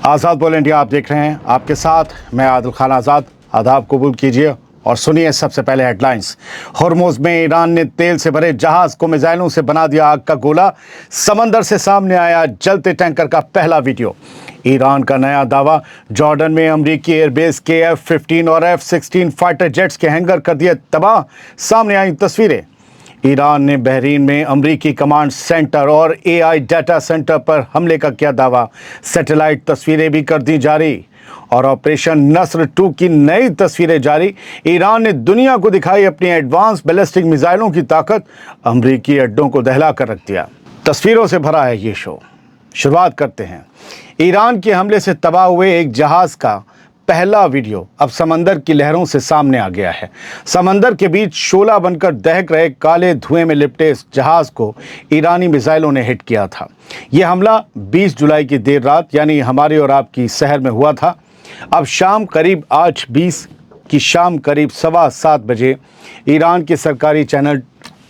आज़ाद बोल इंडिया आप देख रहे हैं, आपके साथ मैं आदिल खान आज़ाद। आदाब कबूल कीजिए और सुनिए सबसे पहले हेडलाइंस। हॉर्मुज़ में ईरान ने तेल से भरे जहाज को मिसाइलों से बना दिया आग का गोला। समंदर से सामने आया जलते टैंकर का पहला वीडियो। ईरान का नया दावा, जॉर्डन में अमेरिकी एयरबेस के F-15 और F-16 फाइटर जेट्स के हैंगर कर दिए तबाह। सामने आई तस्वीरें। ईरान ने बहरीन में अमेरिकी कमांड सेंटर और AI डाटा सेंटर पर हमले का किया दावा। सैटेलाइट तस्वीरें भी कर दी जारी और ऑपरेशन नस्र 2 की नई तस्वीरें जारी। ईरान ने दुनिया को दिखाई अपनी एडवांस बैलिस्टिक मिसाइलों की ताकत। अमेरिकी अड्डों को दहला कर रख दिया। तस्वीरों से भरा है ये शो। शुरुआत करते हैं। ईरान के हमले से तबाह हुए एक जहाज का पहला वीडियो अब समंदर की लहरों से सामने आ गया है। समंदर के बीच शोला बनकर दहक रहे काले धुएं में लिपटे इस जहाज को ईरानी मिसाइलों ने हिट किया था। यह हमला 20 जुलाई की देर रात यानी हमारी और आपकी शहर में हुआ था। अब शाम करीब 8:20 की शाम करीब 7:15 बजे ईरान के सरकारी चैनल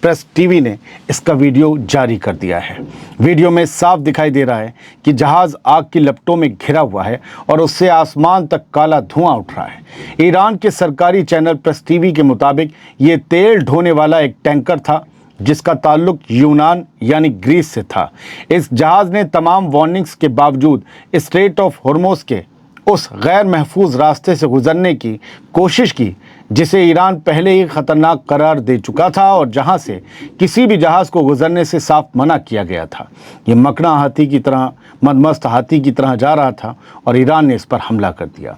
प्रेस टीवी ने इसका वीडियो जारी कर दिया है। वीडियो में साफ दिखाई दे रहा है कि जहाज आग की लपटों में घिरा हुआ है और उससे आसमान तक काला धुआं उठ रहा है। ईरान के सरकारी चैनल प्रेस टीवी के मुताबिक ये तेल ढोने वाला एक टैंकर था जिसका ताल्लुक यूनान यानी ग्रीस से था। इस जहाज ने तमाम वार्निंग्स के बावजूद स्ट्रेट ऑफ हॉर्मुज़ के उस गैर महफूज रास्ते से गुजरने की कोशिश की जिसे ईरान पहले ही खतरनाक करार दे चुका था और जहां से किसी भी जहाज को गुजरने से साफ मना किया गया था। ये मकड़ा हाथी की तरह, मदमस्त हाथी की तरह जा रहा था और ईरान ने इस पर हमला कर दिया।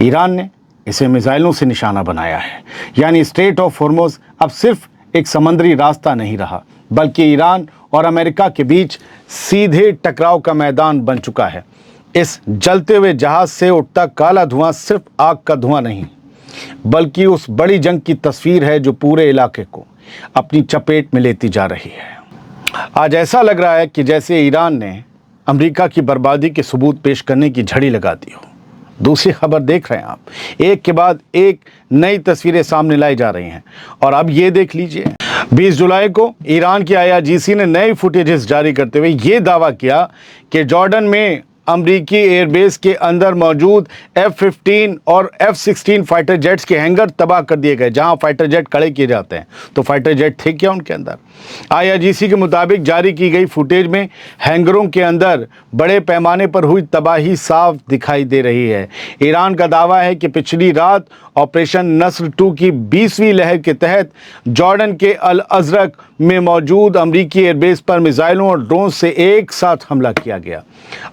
ईरान ने इसे मिसाइलों से निशाना बनाया है, यानी स्ट्रेट ऑफ हॉर्मुज़ अब सिर्फ एक समुद्री रास्ता नहीं रहा बल्कि ईरान और अमेरिका के बीच सीधे टकराव का मैदान बन चुका है। इस जलते हुए जहाज से उठता काला धुआं सिर्फ आग का धुआं नहीं बल्कि उस बड़ी जंग की तस्वीर है जो पूरे इलाके को अपनी चपेट में लेती जा रही है। आज ऐसा लग रहा है कि जैसे ईरान ने अमेरिका की बर्बादी के सबूत पेश करने की झड़ी लगा दी हो। दूसरी खबर देख रहे हैं आप, एक के बाद एक नई तस्वीरें सामने लाई जा रही हैं और अब ये देख लीजिए। 20 जुलाई को ईरान की IRGC ने नई फुटेजेस जारी करते हुए ये दावा किया कि जॉर्डन में अमेरिकी एयरबेस के अंदर मौजूद F-15 और F-16 फाइटर जेट्स के हैंगर तबाह कर दिए गए। जहां फाइटर जेट खड़े किए जाते हैं तो फाइटर जेट थे क्या उनके अंदर? IRGC के मुताबिक जारी की गई फुटेज में हैंगरों के अंदर बड़े पैमाने पर हुई तबाही साफ दिखाई दे रही है। ईरान का दावा है कि पिछली रात ऑपरेशन नस्र 2 की 20वीं लहर के तहत जॉर्डन के अल अज़रक में मौजूद अमेरिकी एयरबेस पर मिसाइलों और ड्रोन से एक साथ हमला किया गया।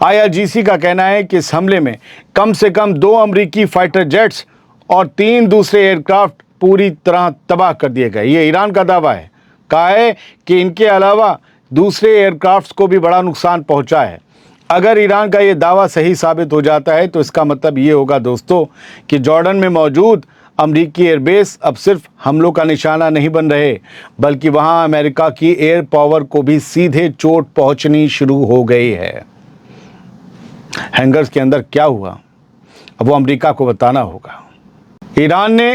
IRGC का कहना है कि इस हमले में कम से कम 2 अमेरिकी फाइटर जेट्स और 3 दूसरे एयरक्राफ्ट पूरी तरह तबाह कर दिए गए। ये ईरान का दावा है। कहा है कि इनके अलावा दूसरे एयरक्राफ्ट्स को भी बड़ा नुकसान पहुंचा है। अगर ईरान का ये दावा सही साबित हो जाता है तो इसका मतलब ये होगा दोस्तों कि जॉर्डन में मौजूद अमेरिकी एयरबेस अब सिर्फ हमलों का निशाना नहीं बन रहे बल्कि वहां अमेरिका की एयर पावर को भी सीधे चोट पहुंचनी शुरू हो गई है। हैंगर्स के अंदर क्या हुआ अब वो अमेरिका को बताना होगा। ईरान ने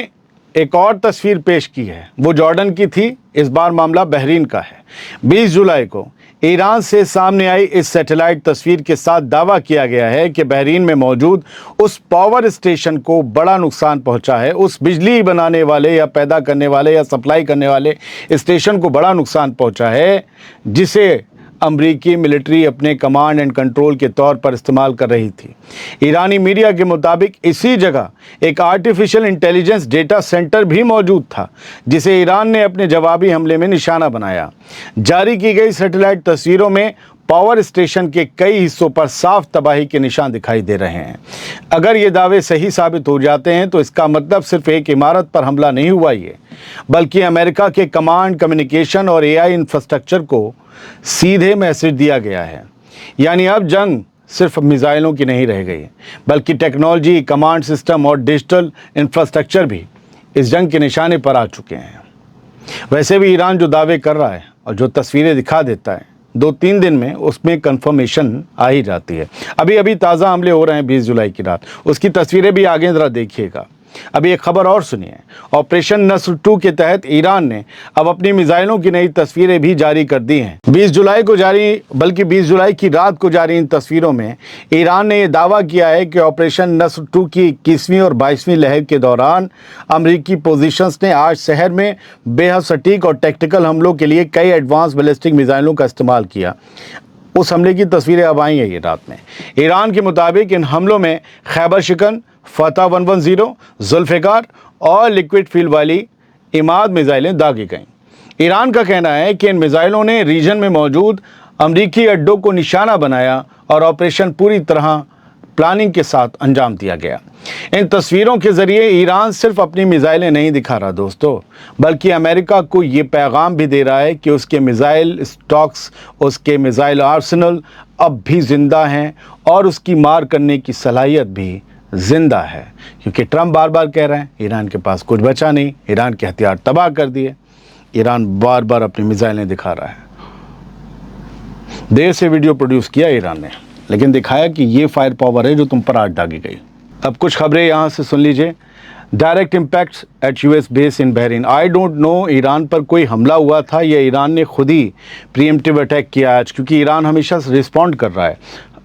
एक और तस्वीर पेश की है, वो जॉर्डन की थी, इस बार मामला बहरीन का है। 20 जुलाई को ईरान से सामने आई इस सैटेलाइट तस्वीर के साथ दावा किया गया है कि बहरीन में मौजूद उस पावर स्टेशन को बड़ा नुकसान पहुंचा है। उस बिजली बनाने वाले या पैदा करने वाले या सप्लाई करने वाले स्टेशन को बड़ा नुकसान पहुंचा है जिसे अमरीकी मिलिट्री अपने कमांड एंड कंट्रोल के तौर पर इस्तेमाल कर रही थी। ईरानी मीडिया के मुताबिक इसी जगह एक आर्टिफिशियल इंटेलिजेंस डेटा सेंटर भी मौजूद था जिसे ईरान ने अपने जवाबी हमले में निशाना बनाया। जारी की गई सैटेलाइट तस्वीरों में पावर स्टेशन के कई हिस्सों पर साफ तबाही के निशान दिखाई दे रहे हैं। अगर ये दावे सही साबित हो जाते हैं तो इसका मतलब सिर्फ एक इमारत पर हमला नहीं हुआ ये बल्कि अमेरिका के कमांड, कम्युनिकेशन और AI इंफ्रास्ट्रक्चर को सीधे मैसेज दिया गया है। यानी अब जंग सिर्फ मिसाइलों की नहीं रह गई बल्कि टेक्नोलॉजी, कमांड सिस्टम और डिजिटल इंफ्रास्ट्रक्चर भी इस जंग के निशाने पर आ चुके हैं। वैसे भी ईरान जो दावे कर रहा है और जो तस्वीरें दिखा देता है 2-3 दिन में उसमें कंफर्मेशन आ ही जाती है। अभी ताज़ा हमले हो रहे हैं 20 जुलाई की रात, उसकी तस्वीरें भी आगे ज़रा देखिएगा। अभी एक खबर और सुनिए। ऑपरेशन नस्र 2 के तहत ईरान ने अब अपनी मिसाइलों की नई तस्वीरें भी जारी कर दी हैं। 20 जुलाई की रात को जारी इन तस्वीरों में ईरान ने यह दावा किया है कि ऑपरेशन नस्र 2 की 21वीं और 22वीं लहर के दौरान अमेरिकी पोजीशंस ने आज शहर में बेहद सटीक और टैक्टिकल हमलों के लिए कई एडवांस बैलिस्टिक मिसाइलों का इस्तेमाल किया। उस हमले की तस्वीरें अब आई हैं ये रात में। ईरान के मुताबिक इन हमलों में खैबर शिकन, फतह 110, जुल्फ़िकार और लिक्विड फील्ड वाली इमाद मिसाइलें दागी गईं। ईरान का कहना है कि इन मिसाइलों ने रीजन में मौजूद अमरीकी अड्डों को निशाना बनाया और ऑपरेशन पूरी तरह प्लानिंग के साथ अंजाम दिया गया। इन तस्वीरों के ज़रिए ईरान सिर्फ अपनी मिसाइलें नहीं दिखा रहा दोस्तों, बल्कि अमेरिका को ये पैगाम भी दे रहा है कि उसके मिसाइल स्टॉक्स, उसके मिसाइल आर्सेनल अब भी ज़िंदा हैं और उसकी मार करने की सलाहियत भी ज़िंदा है। क्योंकि ट्रंप बार बार कह रहे हैं ईरान के पास कुछ बचा नहीं, ईरान के हथियार तबाह कर दिए। ईरान बार बार अपनी मिसाइलें दिखा रहा है। देर से वीडियो प्रोड्यूस किया ईरान ने, लेकिन दिखाया कि ये फायर पावर है जो तुम पर आज दागी गई। अब कुछ खबरें यहाँ से सुन लीजिए। Direct impacts at US base in Bahrain. I don't know Iran पर कोई हमला हुआ था या ईरान ने खुद ही प्रीएम्प्टिव अटैक किया आज, क्योंकि ईरान हमेशा रिस्पॉन्ड कर रहा है।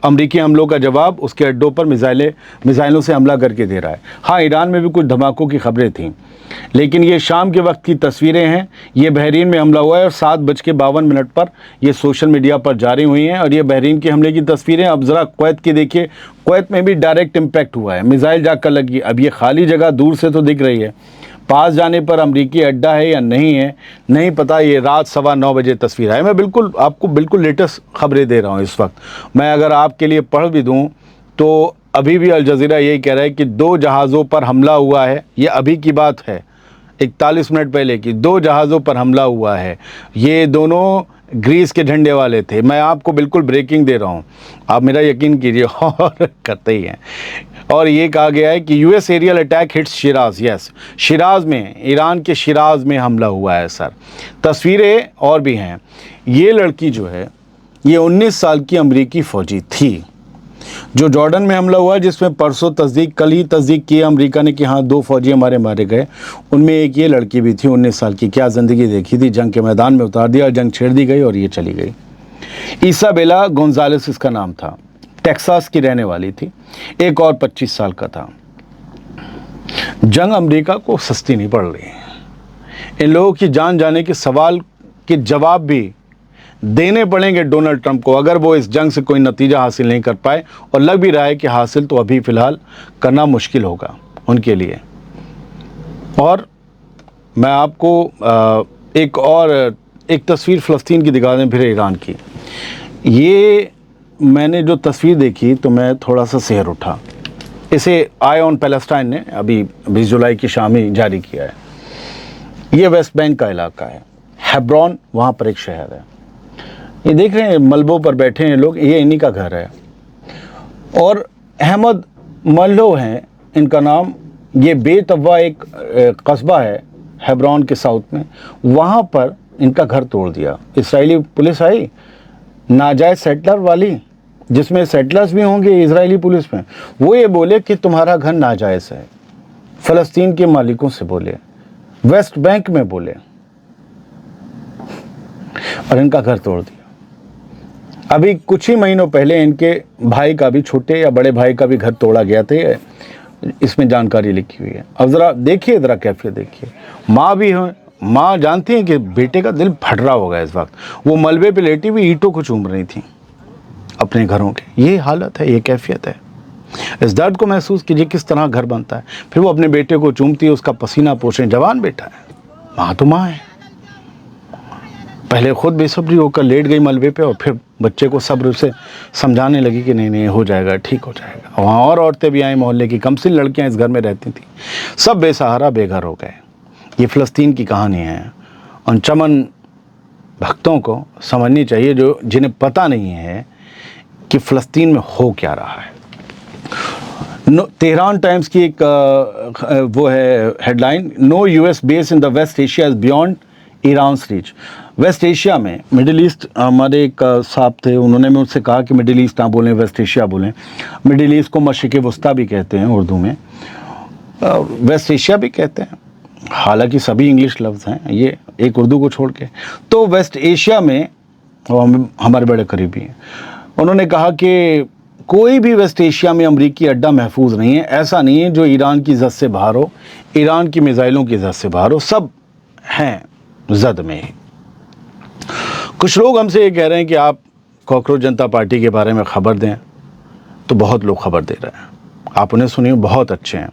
अमरीकी हमलों का जवाब उसके अड्डों पर मिसाइलों से हमला करके दे रहा है। हाँ, ईरान में भी कुछ धमाकों की खबरें थीं, लेकिन ये शाम के वक्त की तस्वीरें हैं। ये बहरीन में हमला हुआ है और 7:52 पर ये सोशल मीडिया पर जारी हुई हैं और ये बहरीन के हमले की तस्वीरें। अब ज़रा कुवैत की देखिए, कुवैत में भी डायरेक्ट इम्पैक्ट हुआ है, मिसाइल जाकर लगी। अब ये खाली जगह दूर से तो दिख रही है, पास जाने पर अमरीकी अड्डा है या नहीं है नहीं पता। ये रात 9:15 बजे तस्वीर है। मैं आपको बिल्कुल लेटेस्ट खबरें दे रहा हूँ इस वक्त। मैं अगर आपके लिए पढ़ भी दूँ तो अभी भी अल जज़ीरा यही कह रहा है कि 2 जहाज़ों पर हमला हुआ है। ये अभी की बात है, 41 मिनट पहले की। 2 जहाज़ों पर हमला हुआ है। ये दोनों ग्रीस के झंडे वाले थे। मैं आपको बिल्कुल ब्रेकिंग दे रहा हूँ, आप मेरा यकीन कीजिए और करते ही हैं। और ये कहा गया है कि US aerial attack hits Shiraz. Yes, Shiraz में, ईरान के शिराज में हमला हुआ है सर। तस्वीरें और भी हैं। ये लड़की जो है ये 19 साल की अमरीकी फ़ौजी थी जो जॉर्डन में हमला हुआ, जिसमें परसों कल ही तस्दीक की अमेरिका ने कि हाँ 2 फ़ौजी हमारे मारे गए। उनमें एक ये लड़की भी थी 19 साल की। क्या ज़िंदगी देखी थी, जंग के मैदान में उतार दिया, जंग छेड़ दी गई और ये चली गई। इसाबेला गोंजालेस इसका नाम था, टेक्सास की रहने वाली थी। एक और 25 साल का था। जंग अमेरिका को सस्ती नहीं पड़ रही। इन लोगों की जान जाने के सवाल के जवाब भी देने पड़ेंगे डोनाल्ड ट्रंप को, अगर वो इस जंग से कोई नतीजा हासिल नहीं कर पाए। और लग भी रहा है कि हासिल तो अभी फ़िलहाल करना मुश्किल होगा उनके लिए। और मैं आपको एक तस्वीर फ़लस्तीन की दिखा दें, फिर ईरान की। ये मैंने जो तस्वीर देखी तो मैं थोड़ा सा सहर उठा। इसे आई ऑन पैलेस्टाइन ने अभी 20 जुलाई की शाम ही जारी किया है। ये वेस्ट बैंक का इलाका है, हेब्रोन, वहाँ पर एक शहर है। ये देख रहे हैं मलबों पर बैठे हैं लोग, ये इन्हीं का घर है। और अहमद मल्लो हैं इनका नाम। ये बेतवा एक कस्बा है हेब्रोन के साउथ में, वहाँ पर इनका घर तोड़ दिया। इजरायली पुलिस आई, नाजायज़ सेटलर वाली, जिसमें सेटलर्स भी होंगे इजरायली पुलिस में। वो ये बोले कि तुम्हारा घर नाजायज़ है। फ़लस्तीन के मालिकों से बोले, वेस्ट बैंक में बोले, और इनका घर तोड़ दिया। अभी कुछ ही महीनों पहले इनके भाई का भी, छोटे या बड़े भाई का भी घर तोड़ा गया था। इसमें जानकारी लिखी हुई है। अब ज़रा देखिए, ज़रा कैफियत देखिए। माँ भी है, माँ जानती हैं कि बेटे का दिल फट रहा होगा इस वक्त। वो मलबे पे लेटी हुई ईंटों को चूम रही थी अपने घरों के। ये हालत है, ये कैफियत है। इस दर्द को महसूस कीजिए किस तरह घर बनता है। फिर वो अपने बेटे को चूमती है, उसका पसीना पोषे। जवान बेटा है, माँ तो माँ है। पहले खुद बेसब्री होकर लेट गई मलबे पे और फिर बच्चे को सब्र से समझाने लगी कि नहीं नहीं हो जाएगा, ठीक हो जाएगा। वहाँ और औरतें भी आई, मोहल्ले की कमसिन लड़कियाँ इस घर में रहती थी। सब बेसहारा बेघर हो गए। ये फ़लस्तीन की कहानी है। उन चमन भक्तों को समझनी चाहिए जो जिन्हें पता नहीं है कि फ़लस्तीन में हो क्या रहा है। तेहरान टाइम्स की एक वो है headline, no US base in the West Asia is beyond Iran's reach. West Asia में, मिडिल ईस्ट, हमारे एक साहब थे, उन्होंने मुझसे कहा कि मिडिल ईस्ट ना बोलें, वेस्ट एशिया बोलें। मिडिल ईस्ट को मशरिक़ वस्ता भी कहते हैं उर्दू में। वेस्ट एशिया भी कहते हैं, हालांकि सभी इंग्लिश लफ्ज़ हैं ये, एक उर्दू को छोड़ के। तो वेस्ट एशिया में वो हमारे बड़े करीबी हैं, उन्होंने कहा कि कोई भी वेस्ट एशिया में अमरीकी अड्डा महफूज नहीं है। ऐसा नहीं है जो ईरान की जद से बाहर हो, ईरान की मिसाइलों की जद से बाहर हो, सब हैं जद में ही। कुछ लोग हमसे ये कह रहे हैं कि आप कॉकरोच जनता पार्टी के बारे में ख़बर दें, तो बहुत लोग ख़बर दे रहे हैं, आप उन्हें सुनिए, बहुत अच्छे हैं।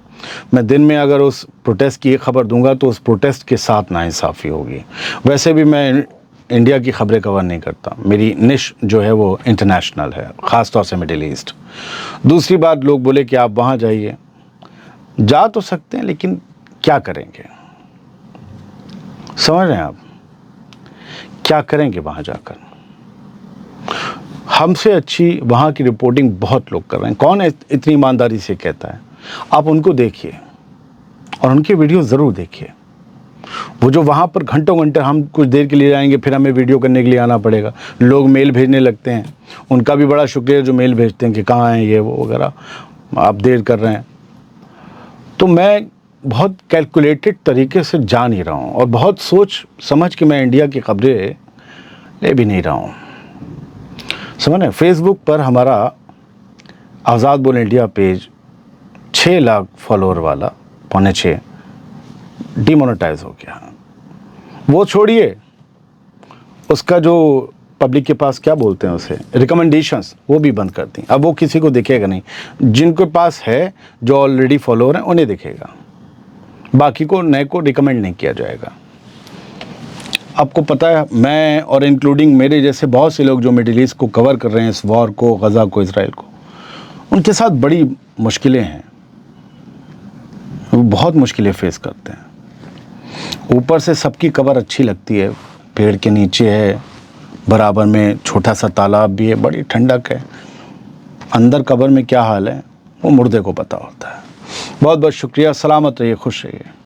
मैं दिन में अगर उस प्रोटेस्ट की एक ख़बर दूंगा तो उस प्रोटेस्ट के साथ नाइंसाफ़ी होगी। वैसे भी मैं इंडिया की ख़बरें कवर नहीं करता, मेरी निश जो है वो इंटरनेशनल है, ख़ास तौर से मिडिल ईस्ट। दूसरी बात, लोग बोले कि आप वहाँ जाइए, जा तो सकते हैं लेकिन क्या करेंगे, समझ रहे हैं आप, क्या करेंगे वहाँ जाकर। हमसे अच्छी वहाँ की रिपोर्टिंग बहुत लोग कर रहे हैं। कौन इतनी ईमानदारी से कहता है, आप उनको देखिए और उनकी वीडियो ज़रूर देखिए। वो जो वहाँ पर घंटों घंटे, हम कुछ देर के लिए जाएंगे फिर हमें वीडियो करने के लिए आना पड़ेगा, लोग मेल भेजने लगते हैं, उनका भी बड़ा शुक्रिया जो मेल भेजते हैं कि कहाँ हैं ये वो वगैरह, आप देर कर रहे हैं। तो मैं बहुत कैलकुलेटेड तरीके से जा नहीं रहा हूँ और बहुत सोच समझ के मैं इंडिया की खबरें ले भी नहीं रहा हूँ, समझ रहे। फेसबुक पर हमारा आज़ाद बोल इंडिया पेज 6 लाख फॉलोअर वाला, 5.6 डिमोनेटाइज हो गया। वो छोड़िए, उसका जो पब्लिक के पास क्या बोलते हैं उसे, रिकमेंडेशंस, वो भी बंद कर दी। अब वो किसी को दिखेगा नहीं, जिनके पास है, जो ऑलरेडी फॉलोअर हैं उन्हें दिखेगा, बाकी को नए को रिकमेंड नहीं किया जाएगा। आपको पता है, मैं और इंक्लूडिंग मेरे जैसे बहुत से लोग जो मिडिल ईस्ट को कवर कर रहे हैं, इस वॉर को, गज़ा को, इसराइल को, उनके साथ बड़ी मुश्किलें हैं, वो बहुत मुश्किलें फेस करते हैं। ऊपर से सबकी कवर अच्छी लगती है, पेड़ के नीचे है, बराबर में छोटा सा तालाब भी है, बड़ी ठंडक है, अंदर कबर में क्या हाल है वो मुर्दे को पता होता है। बहुत बहुत शुक्रिया, सलामत रहिए, खुश रहिए।